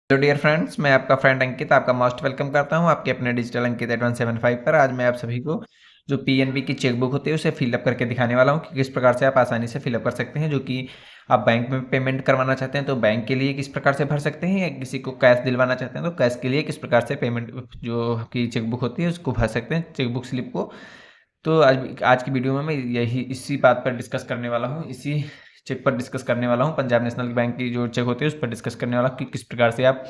Hello dear friends, मैं आपका friend अंकित आपका मोस्ट वेलकम करता हूं आपके अपने डिजिटल अंकित 8175 पर। आज मैं आप सभी को जो पीएनबी की चेकबुक होती है उसे फिलअप करके दिखाने वाला हूं कि किस प्रकार से आप आसानी से फिलअप कर सकते हैं। जो कि आप बैंक में पेमेंट करवाना चाहते हैं तो बैंक के लिए किस प्रकार से भर सकते हैं, या किसी को कैश दिलवाना चाहते हैं तो कैश के लिए किस प्रकार से पेमेंट जो आपकी चेकबुक होती है उसको भर सकते हैं, चेकबुक स्लिप को। तो आज आज की वीडियो में मैं यही इसी बात पर डिस्कस करने वाला हूँ, इसी चेक पर डिस्कस करने वाला हूँ। पंजाब नेशनल बैंक की जो चेक होती है उस पर डिस्कस करने वाला हूँ कि किस प्रकार से आप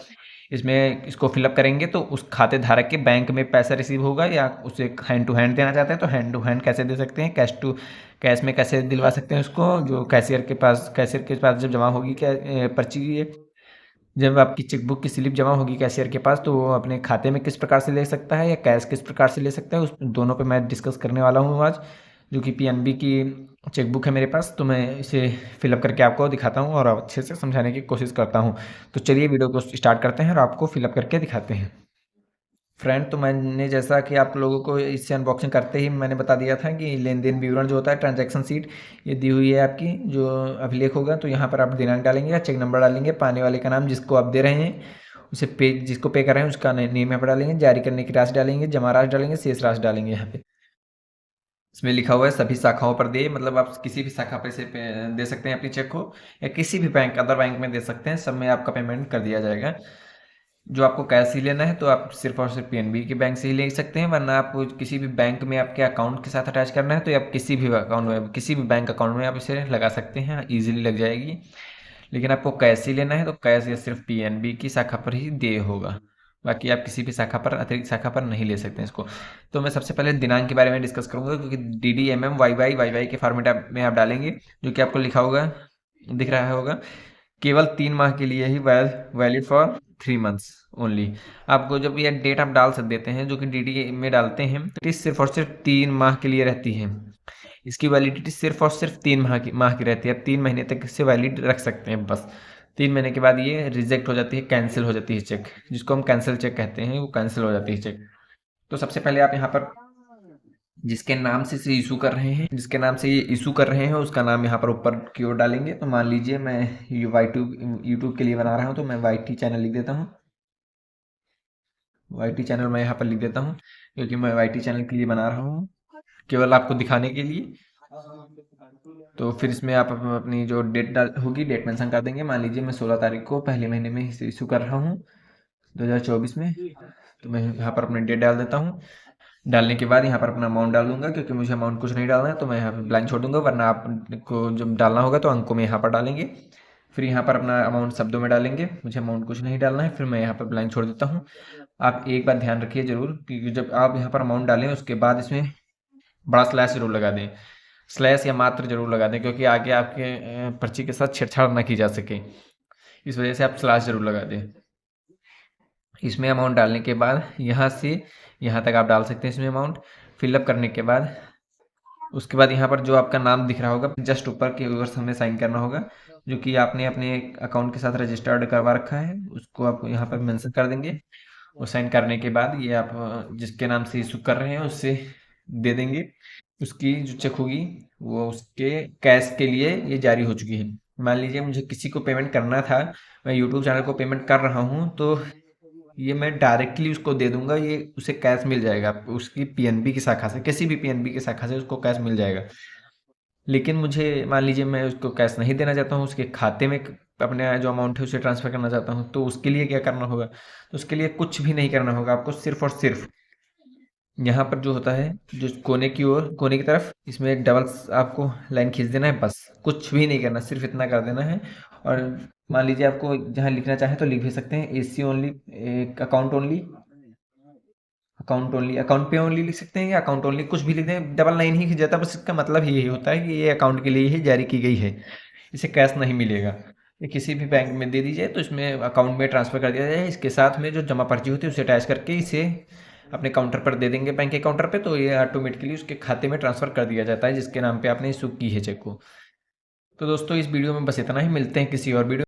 इसमें इसको फिलअप करेंगे तो उस खाते धारक के बैंक में पैसा रिसीव होगा, या उसे हैंड टू हैंड देना चाहते हैं तो हैंड टू हैंड कैसे दे सकते हैं, कैश में कैसे दिलवा सकते हैं उसको। जो कैशियर के पास जब जमा होगी क्या पर्ची, जब आपकी चेकबुक की स्लिप जमा होगी कैशियर के पास, तो वो अपने खाते में किस प्रकार से ले सकता है या कैश किस प्रकार से ले सकता है, उस दोनों पे मैं डिस्कस करने वाला हूँ आज। जो कि पीएनबी की चेकबुक है मेरे पास, तो मैं इसे फिलअप करके आपको दिखाता हूँ और अच्छे से समझाने की कोशिश करता हूँ। तो चलिए वीडियो को स्टार्ट करते हैं और आपको फिलअप करके दिखाते हैं। फ्रेंड, तो मैंने जैसा कि आप लोगों को इससे अनबॉक्सिंग करते ही मैंने बता दिया था कि लेन देन विवरण जो होता है, ट्रांजैक्शन शीट ये दी हुई है आपकी, जो अभिलेख होगा। तो यहाँ पर आप दिनांक डालेंगे या चेक नंबर डालेंगे, पाने वाले का नाम जिसको आप दे रहे हैं उसे पे, जिसको पे कर रहे हैं उसका नेम यहाँ पर डालेंगे, जारी करने की राशि डालेंगे, जमा राशि डालेंगे, शेष राशि डालेंगे। यहाँ पे इसमें लिखा हुआ है सभी शाखाओं पर दे, मतलब आप किसी भी शाखा पे से दे सकते हैं अपनी चेक को, या किसी भी बैंक अदर बैंक में दे सकते हैं, सब में आपका पेमेंट कर दिया जाएगा। जो आपको कैश ही लेना है तो आप सिर्फ और सिर्फ पीएनबी के बैंक से ही ले सकते हैं, वरना आप किसी भी बैंक में आपके अकाउंट के साथ अटैच करना है तो आप किसी भी अकाउंट में, किसी भी बैंक अकाउंट में आप इसे लगा सकते हैं, ईजिली लग जाएगी। लेकिन आपको कैश ही लेना है तो कैश या सिर्फ पीएनबी की शाखा पर ही दे होगा, बाकी आप किसी भी शाखा पर, अतिरिक्त शाखा पर नहीं ले सकते हैं इसको। तो मैं सबसे पहले दिनांक के बारे में डिस्कस करूंगा, क्योंकि D D M M Y Y के फॉर्मेट में आप डालेंगे, जो कि आपको लिखा होगा, दिख रहा होगा, केवल 3 माह के लिए ही वैलिड फॉर 3 मंथ्स ओनली। आपको जब ये डेट आप डाल सकते देते हैं, जो कि डीडी में डालते हैं, तो ये सिर्फ और सिर्फ 3 माह के लिए रहती है। इसकी वैलिडिटी सिर्फ और सिर्फ 3 माह की रहती है। आप 3 महीने तक इसे वैलिड रख सकते हैं बस। 3 महीने के बाद ये रिजेक्ट हो जाती है, कैंसिल हो जाती है चेक, जिसको हम कैंसिल चेक कहते हैं, वो कैंसिल हो जाती है चेक। तो सबसे पहले आप यहाँ पर जिसके नाम से इसे इशू कर रहे हैं, जिसके नाम से ये इशू कर रहे हैं उसका नाम यहाँ पर ऊपर की ओर डालेंगे। तो मान लीजिए मैं ये यूट्यूब के लिए बना रहा हूँ, तो मैं वाई टी चैनल लिख देता हूँ। वाई टी चैनल मैं यहाँ पर लिख देता हूँ, क्योंकि मैं वाई टी चैनल के लिए बना रहा हूँ, केवल आपको दिखाने के लिए। तो फिर इसमें आप अपनी जो डेट डाल होगी, डेट मेंशन कर देंगे। मान लीजिए मैं 16 तारीख को पहले महीने में इसे इशू कर रहा हूँ 2024 में। तो मैं यहाँ पर अपनी डेट डाल देता हूँ। डालने के बाद यहाँ पर अपना अमाउंट डाल दूंगा, क्योंकि मुझे अमाउंट कुछ नहीं डालना है तो मैं यहाँ पर ब्लैंक छोड़ दूंगा, वरना आपको जब डालना होगा तो अंकों में यहाँ पर डालेंगे। फिर यहाँ पर अपना अमाउंट शब्दों में डालेंगे, मुझे अमाउंट कुछ नहीं डालना है, फिर मैं यहाँ पर ब्लैंक छोड़ देता हूँ। आप एक बात ध्यान रखिए जरूर, क्योंकि जब आप यहाँ पर अमाउंट डालें उसके बाद इसमें बड़ा स्लैश जरूर लगा दें, स्लैश या मात्र जरूर लगा दें, क्योंकि आगे आपके पर्ची के साथ छेड़छाड़ ना की जा सके, इस वजह से आप स्लैश जरूर लगा दें। इसमें अमाउंट डालने के बाद यहाँ से यहाँ तक आप डाल सकते हैं इसमें अमाउंट फिलअप करने के बाद। उसके बाद यहाँ पर जो आपका नाम दिख रहा होगा जस्ट ऊपर के ऊपर हमें साइन करना होगा, जो कि आपने अपने अकाउंट के साथ रजिस्टर्ड करवा रखा है, उसको आप यहाँ पर मेंशन कर देंगे। और साइन करने के बाद ये आप जिसके नाम से इशू कर रहे हैं उससे दे देंगे। उसकी जो चेक होगी वो उसके कैश के लिए ये जारी हो चुकी है। मान लीजिए मुझे किसी को पेमेंट करना था, मैं यूट्यूब चैनल को पेमेंट कर रहा हूँ, तो ये मैं डायरेक्टली उसको दे दूंगा, ये उसे कैश मिल जाएगा उसकी पीएनबी की शाखा से, किसी भी पीएनबी की शाखा से उसको कैश मिल जाएगा। लेकिन मुझे मान लीजिए मैं उसको कैश नहीं देना चाहता हूँ, उसके खाते में अपने जो अमाउंट है उसे ट्रांसफ़र करना चाहता हूँ, तो उसके लिए क्या करना होगा? तो उसके लिए कुछ भी नहीं करना होगा आपको, सिर्फ और सिर्फ यहाँ पर जो होता है, जो कोने की ओर, कोने की तरफ, इसमें एक डबल आपको लाइन खींच देना है, बस कुछ भी नहीं करना, सिर्फ इतना कर देना है। और मान लीजिए आपको जहाँ लिखना चाहे तो लिख भी सकते हैं, एसी ओनली, एक account only, account only, account पे ओनली लिख सकते हैं, या अकाउंट ओनली कुछ भी लिख दें, डबल लाइन ही खिंच जाता है। बस इसका मतलब ही यही होता है कि ये अकाउंट के लिए ही जारी की गई है, इसे कैश नहीं मिलेगा। ये किसी भी बैंक में दे दीजिए तो इसमें अकाउंट में ट्रांसफ़र कर दिया जाए, इसके साथ में जो जमा पर्ची होती है उसे अटैच करके इसे अपने काउंटर पर दे देंगे, बैंक के काउंटर पे, तो ये ऑटोमेटिकली उसके खाते में ट्रांसफ़र कर दिया जाता है जिसके नाम पे आपने इशू की है चेक को। तो दोस्तों इस वीडियो में बस इतना ही, मिलते हैं किसी और वीडियो